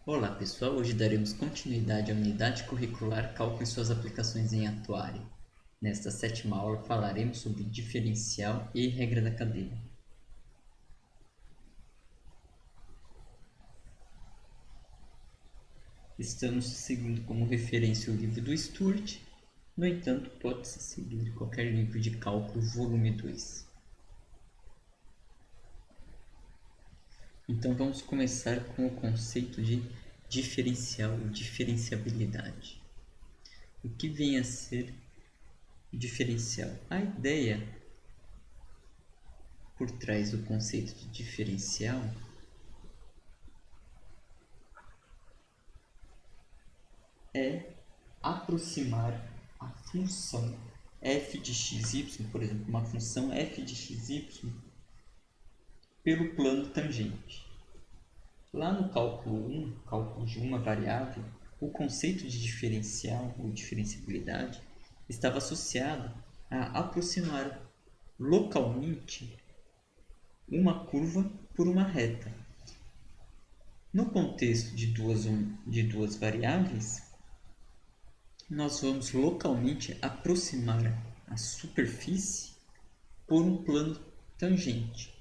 Olá pessoal, hoje daremos continuidade à unidade curricular Cálculo e suas aplicações em atuário. Nesta sétima aula falaremos sobre diferencial e regra da cadeia. Estamos seguindo como referência o livro do Stuart, no entanto pode-se seguir qualquer livro de cálculo volume 2. Então vamos começar com o conceito de diferencial e diferenciabilidade. O que vem a ser diferencial? A ideia por trás do conceito de diferencial é aproximar a função f de xy, por exemplo, uma função f de xy, pelo plano tangente. Lá no cálculo 1, cálculo de uma variável, o conceito de diferencial ou diferenciabilidade estava associado a aproximar localmente uma curva por uma reta. No contexto de duas variáveis, nós vamos localmente aproximar a superfície por um plano tangente.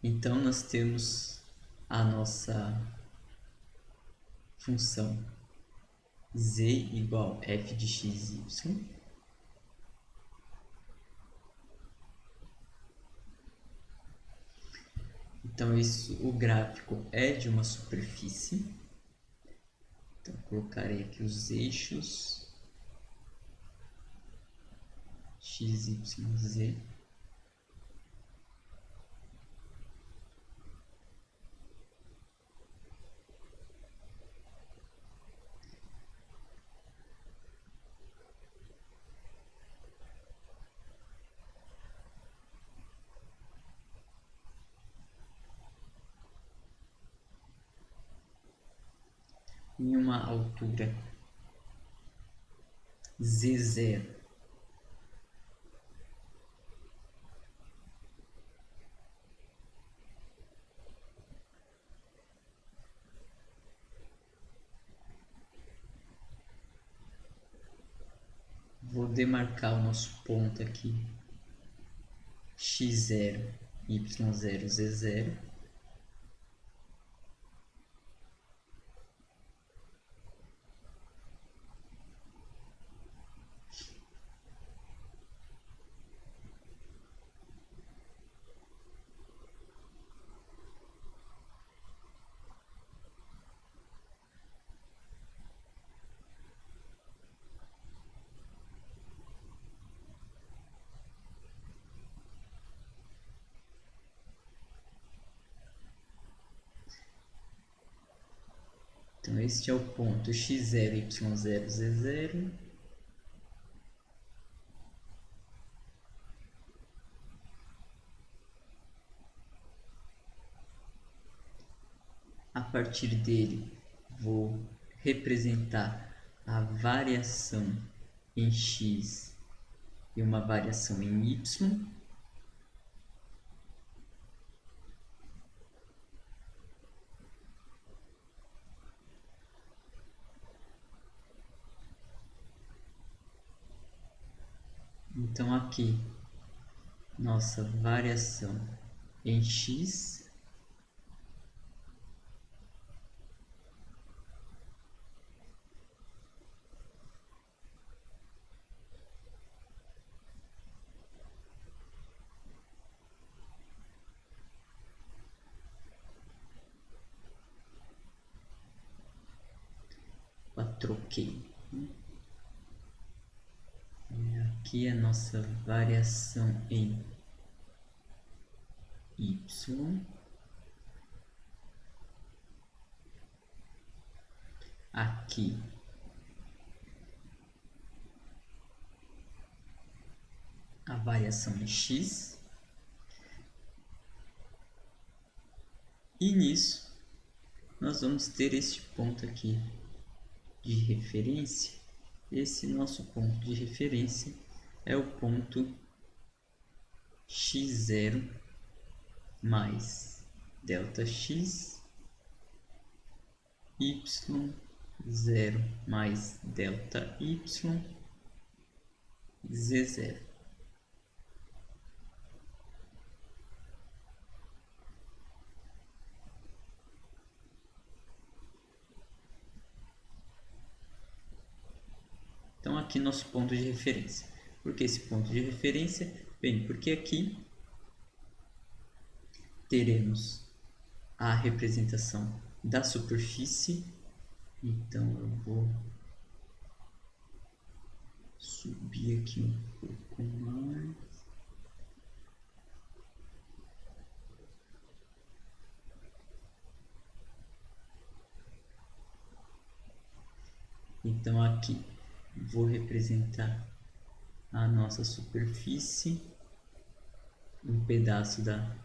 Então nós temos a nossa função z igual f de xy. Então o gráfico é de uma superfície. Então colocarei aqui os eixos x, y, z. Em uma altura z0 vou demarcar o nosso ponto aqui x0, y0, z0. Então este é o ponto x0, y0, z0. A partir dele vou representar a variação em x e uma variação em y. Então aqui nossa variação em x troquei. Aqui a nossa variação em y. Aqui a variação em x. E nisso nós vamos ter este ponto aqui de referência. Esse nosso ponto de referência é o ponto x0 mais delta x y0 mais delta y z0. Então aqui nosso ponto de referência. Por que esse ponto de referência? Bem, porque aqui teremos a representação da superfície. Então eu vou subir aqui um pouco mais. Então aqui vou representar a nossa superfície, um pedaço da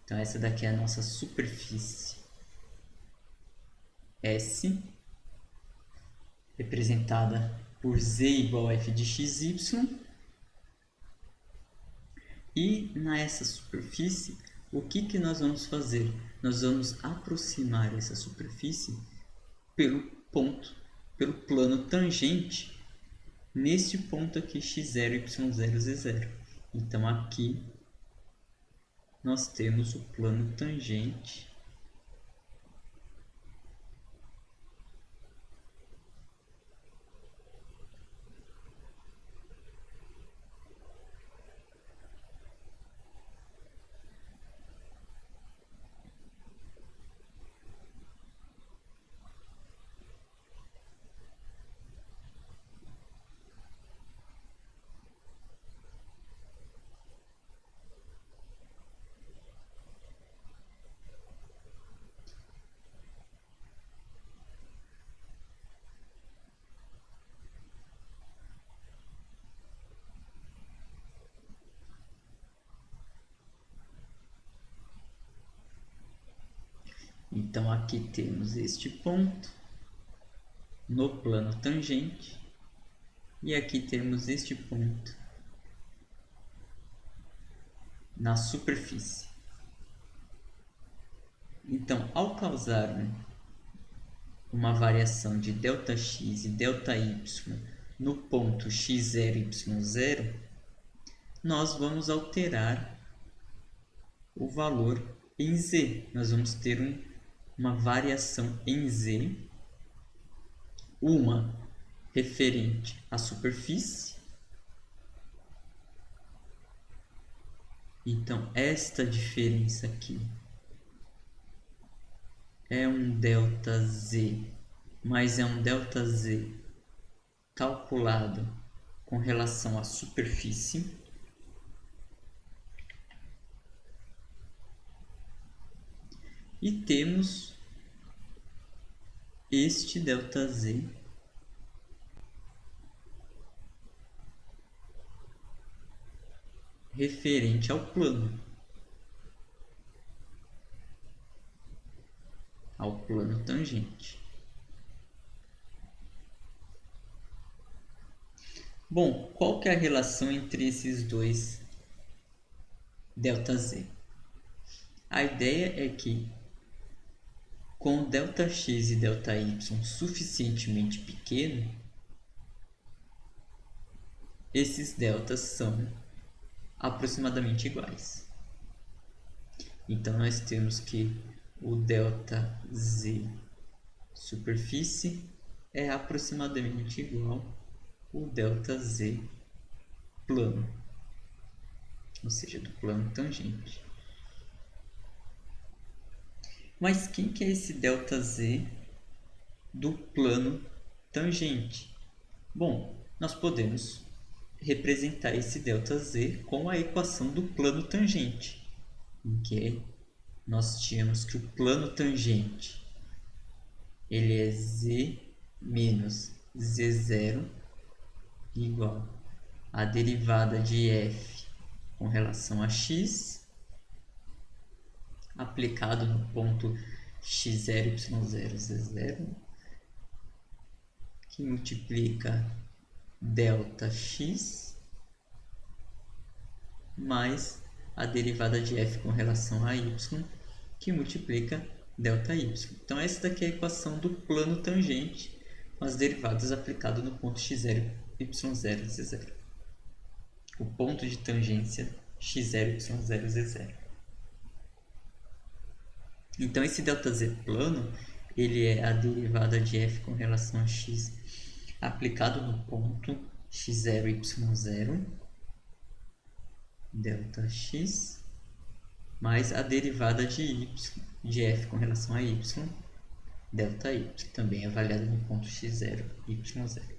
Então essa daqui é a nossa superfície S, representada por z igual a f de xy. E nessa superfície, o que nós vamos fazer? Nós vamos aproximar essa superfície pelo ponto, pelo plano tangente, neste ponto aqui x0, y0, z0. Então aqui nós temos o plano tangente Então aqui temos este ponto no plano tangente e aqui temos este ponto na superfície. Então, ao causar uma variação de Δx e Δy no ponto x0, y0, nós vamos alterar o valor em z. Nós vamos ter uma variação em z, uma referente à superfície. Então, esta diferença aqui é um ΔZ, mas é um ΔZ calculado com relação à superfície. E temos este ΔZ referente ao plano tangente. Bom, qual que é a relação entre esses dois ΔZ? A ideia é que com ΔX e ΔY suficientemente pequeno, esses deltas são aproximadamente iguais. Então nós temos que o ΔZ superfície é aproximadamente igual ao ΔZ plano, ou seja, do plano tangente. Mas quem que é esse ΔZ do plano tangente? Bom, nós podemos representar esse ΔZ com a equação do plano tangente, em que nós tínhamos que o plano tangente ele é z menos z0 igual a derivada de f com relação a x aplicado no ponto x0, y0, z0, que multiplica delta x mais a derivada de f com relação a y, que multiplica ΔY. Então, essa daqui é a equação do plano tangente com as derivadas aplicadas no ponto x0, y0, z0. O ponto de tangência x0, y0, z0. Então, esse ΔZ plano, ele é a derivada de f com relação a x aplicado no ponto x0, y0, ΔX, mais a derivada de f com relação a y, ΔY, também avaliada no ponto x0, y0.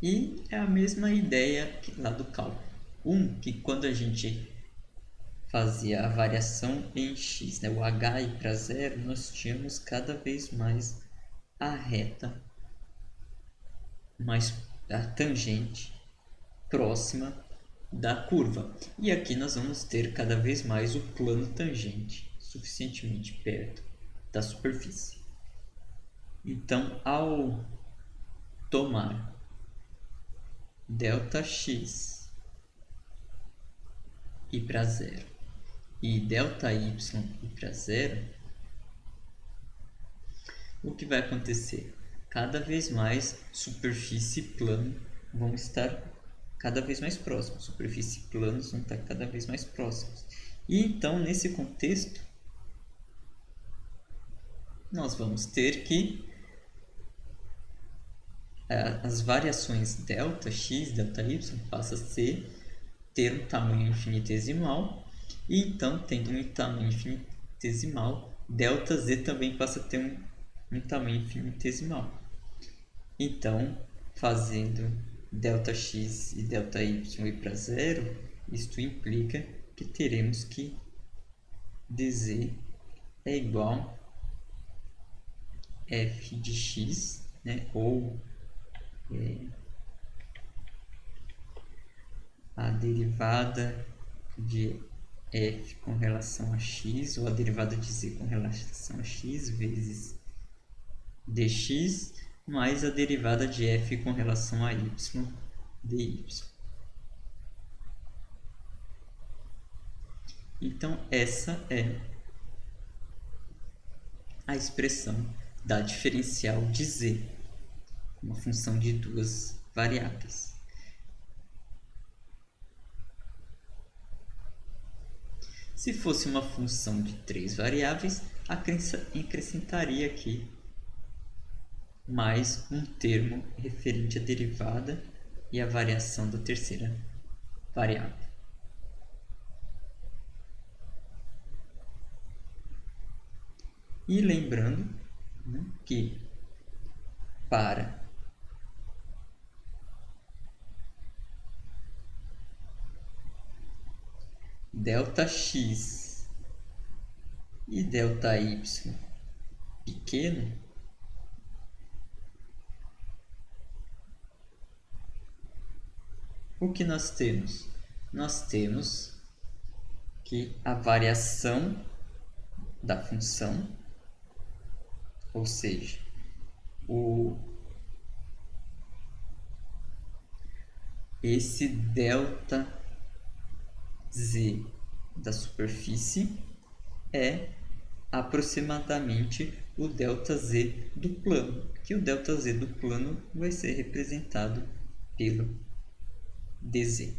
E é a mesma ideia lá do cálculo. Que quando a gente fazia a variação em x, né, o h ir para zero, nós tínhamos cada vez mais a reta, mais a tangente próxima da curva. E aqui nós vamos ter cada vez mais o plano tangente suficientemente perto da superfície. Então, ao tomar ΔX ir para zero e ΔY ir para zero, o que vai acontecer? Cada vez mais superfície e plano vão estar cada vez mais próximos. Superfície e planos vão estar cada vez mais próximos. E então, nesse contexto, nós vamos ter que as variações delta x, delta y passam a ter um tamanho infinitesimal, e então, tendo um tamanho infinitesimal, delta z também passa a ter um tamanho infinitesimal. Então, fazendo ΔX e ΔY ir para zero, isto implica que teremos que dz é igual a f de x, né? Ou a derivada de f com relação a x, ou a derivada de z com relação a x, vezes dx, mais a derivada de f com relação a y, dy. Então, essa é a expressão da diferencial de z, uma função de duas variáveis. Se fosse uma função de três variáveis, acrescentaria aqui mais um termo referente à derivada e à variação da terceira variável. E lembrando, né, que para ΔX e ΔY pequeno, o que nós temos? Nós temos que a variação da função, ou seja, esse ΔZ da superfície é aproximadamente o ΔZ do plano, que o ΔZ do plano vai ser representado pelo dz.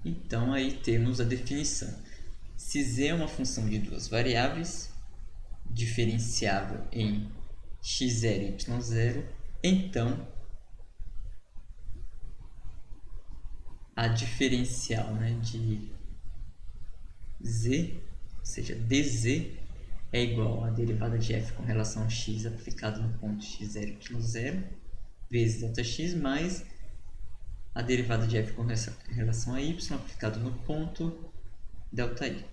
Então, aí temos a definição. Se z é uma função de duas variáveis, diferenciável em x0 e y0, então a diferencial, né, de z, ou seja, dz, é igual à derivada de f com relação a x aplicado no ponto x0, y0, vezes ΔX, mais a derivada de f com relação a y aplicado no ponto ΔY.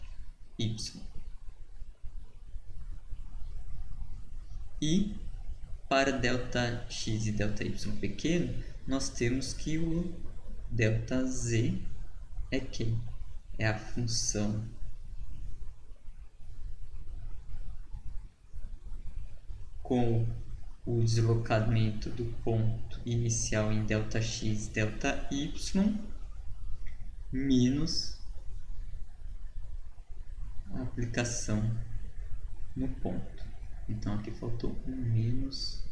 E para ΔX e ΔY pequeno, nós temos que o ΔZ é quem? É a função com o deslocamento do ponto inicial em ΔX e ΔY menos a aplicação no ponto. Então aqui faltou um menos.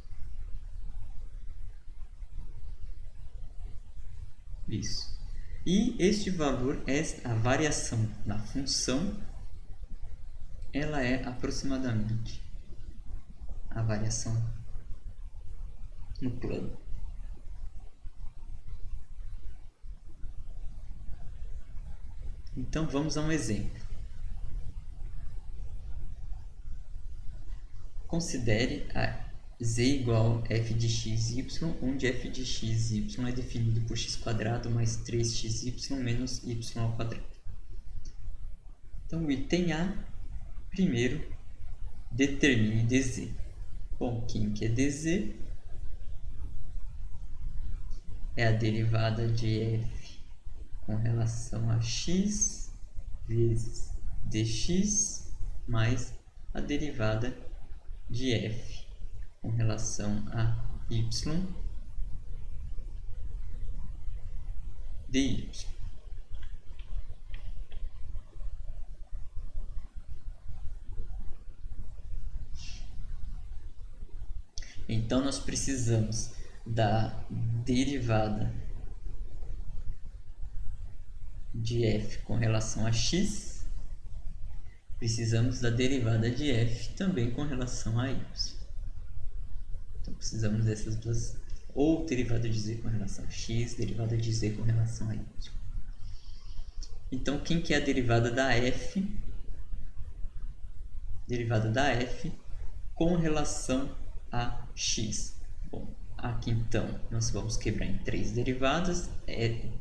Isso. E este valor é a variação na função, ela é aproximadamente a variação no plano. Então vamos a um exemplo. Considere a z igual a f de x, y, onde f de x, y é definido por x² mais 3xy menos y ao quadrado. Então, o item A, primeiro, determine dz. Bom, quem que é dz? É a derivada de f com relação a x vezes dx mais a derivada de f com relação a y dy. Então, nós precisamos da derivada de f com relação a x, precisamos da derivada de f também com relação a y. Então, precisamos dessas duas, ou derivada de z com relação a x, derivada de z com relação a y. Então, quem que é a derivada da f? Derivada da f com relação a x. Bom, aqui então nós vamos quebrar em três derivadas.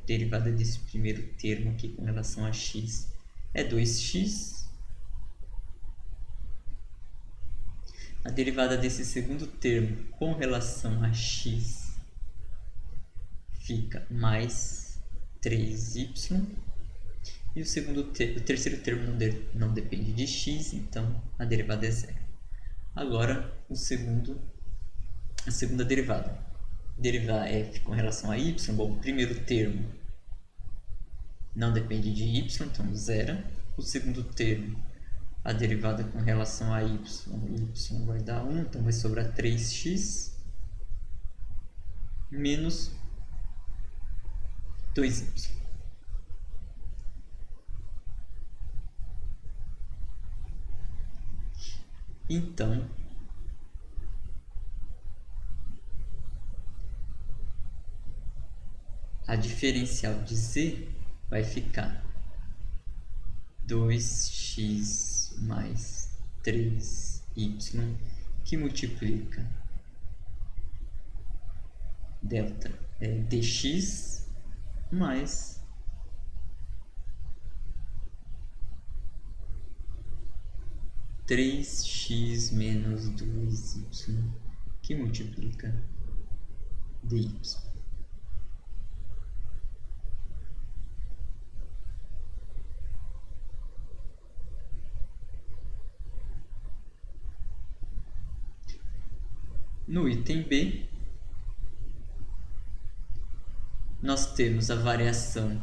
Derivada desse primeiro termo aqui com relação a x é 2x. A derivada desse segundo termo com relação a x fica mais 3y. E o terceiro termo não depende de x, então a derivada é zero. Agora, a segunda derivada. Derivar f com relação a y. Bom, o primeiro termo não depende de y, então zero. O segundo termo, a derivada com relação a y vai dar 1, então vai sobrar 3x menos 2y. Então, a diferencial de z vai ficar 2x mais 3y, que multiplica dx mais 3x menos 2y, que multiplica dy. No item B, nós temos a variação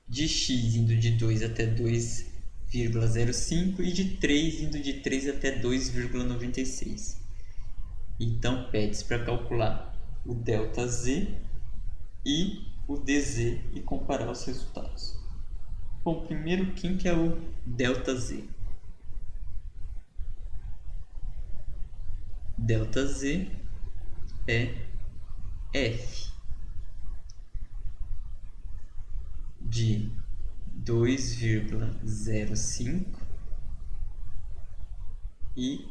de x indo de 2 até 2,05 e de 3 indo de 3 até 2,96. Então, pede-se para calcular o ΔZ e o DZ e comparar os resultados. Bom, primeiro, quem que é o ΔZ? ΔZ é f de 2,05 e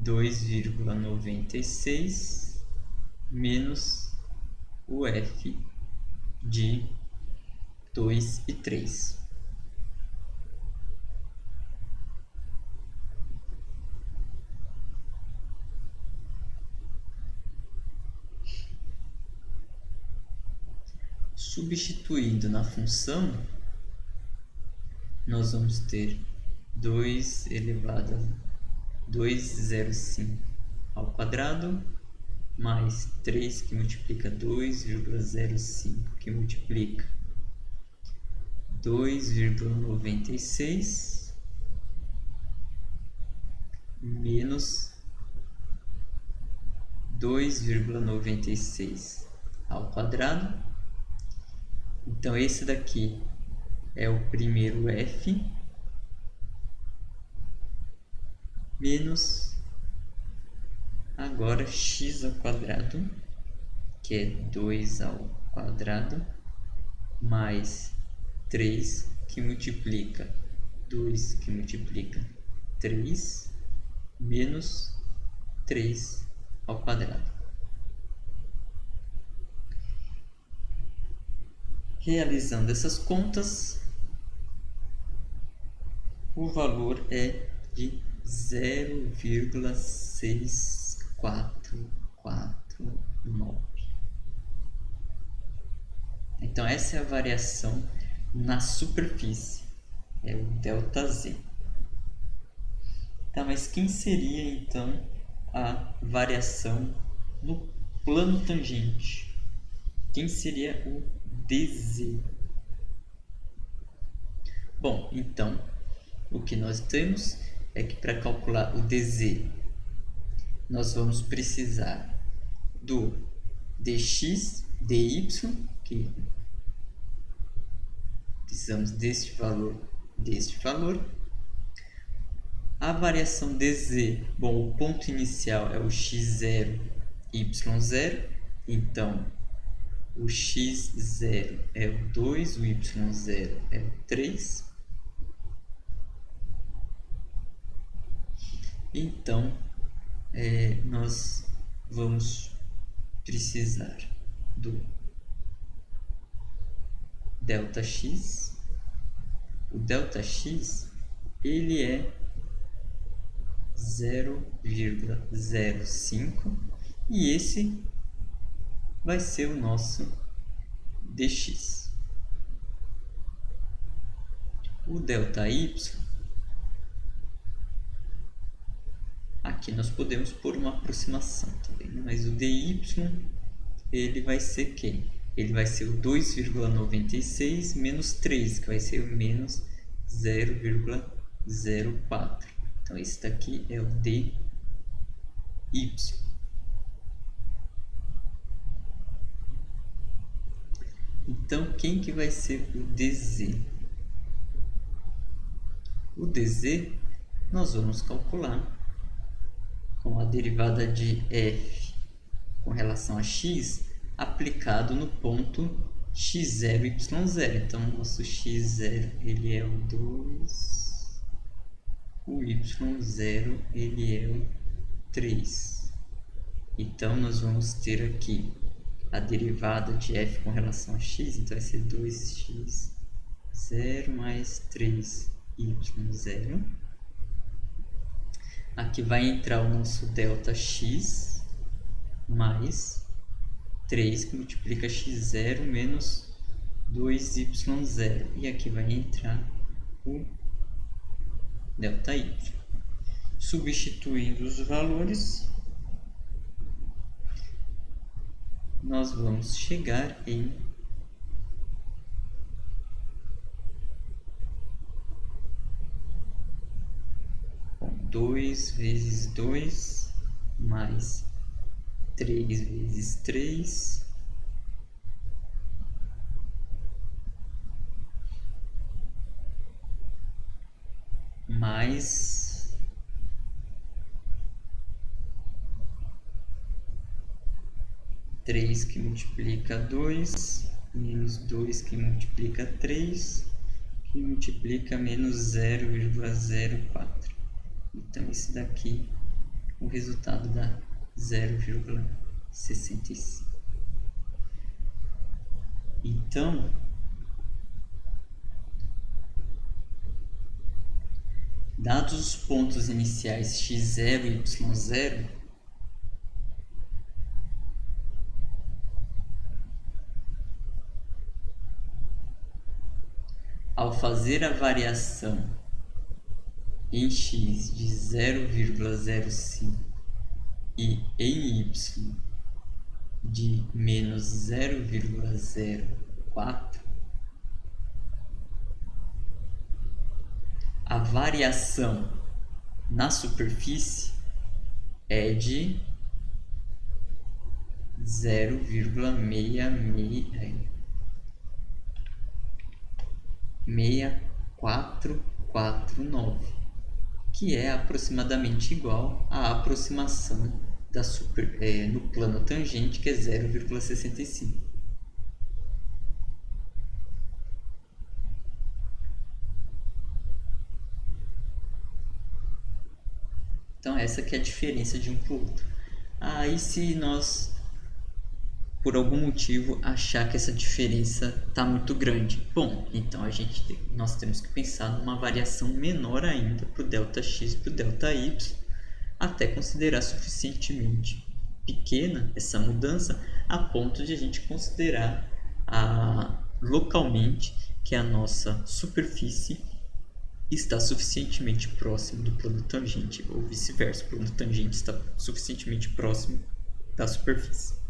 2,96 menos o f de 2 e 3. Substituindo na função, nós vamos ter 2 elevado a 205 ao quadrado, mais 3 que multiplica 2,05, que multiplica 2,96, menos 2,96 ao quadrado. Então, esse daqui é o primeiro f, menos agora x ao quadrado, que é 2 ao quadrado, mais 3 que multiplica 2 que multiplica 3, menos 3 ao quadrado. Realizando essas contas, o valor é de 0,6449. Então, essa é a variação na superfície, é o ΔZ. Tá, mas quem seria, então, a variação no plano tangente? Quem seria o DZ? Bom, então, o que nós temos é que para calcular o DZ, nós vamos precisar do dx, dy, que precisamos deste valor. A variação dz, bom, o ponto inicial é o x0, y0, então o x0 é o 2, o y0 é o 3. Então, nós vamos precisar do ΔX. O ΔX, ele é 0,05 e esse vai ser o nosso dx. O ΔY, aqui nós podemos pôr uma aproximação também, mas o dy, ele vai ser quem? Ele vai ser o 2,96 menos 3, que vai ser o menos 0,04. Então, esse daqui é o dy. Então, quem que vai ser o dz? O dz nós vamos calcular com a derivada de f com relação a x aplicado no ponto x0, y0. Então, o nosso x0 ele é o 2, o y0 ele é o 3. Então, nós vamos ter aqui a derivada de f com relação a x, então vai ser 2x0 mais 3y0. Aqui vai entrar o nosso ΔX mais 3 que multiplica x0 menos 2y0. E aqui vai entrar o ΔY. Substituindo os valores, nós vamos chegar em 2 vezes 2 mais 3 vezes 3 mais 3 que multiplica 2 menos 2 que multiplica 3 que multiplica menos 0,04. Então, esse daqui, o resultado dá 0,65. Então, dados os pontos iniciais x0 e y0, ao fazer a variação em x de 0,05 e em y de menos 0,04, a variação na superfície é de 0,6449, que é aproximadamente igual à aproximação no plano tangente, que é 0,65. Então essa que é a diferença de um para o outro. Aí se nós, por algum motivo, achar que essa diferença está muito grande, bom, então nós temos que pensar numa variação menor ainda para o ΔX e para o ΔY, até considerar suficientemente pequena essa mudança a ponto de a gente considerar localmente que a nossa superfície está suficientemente próximo do plano tangente, ou vice-versa, o plano tangente está suficientemente próximo da superfície.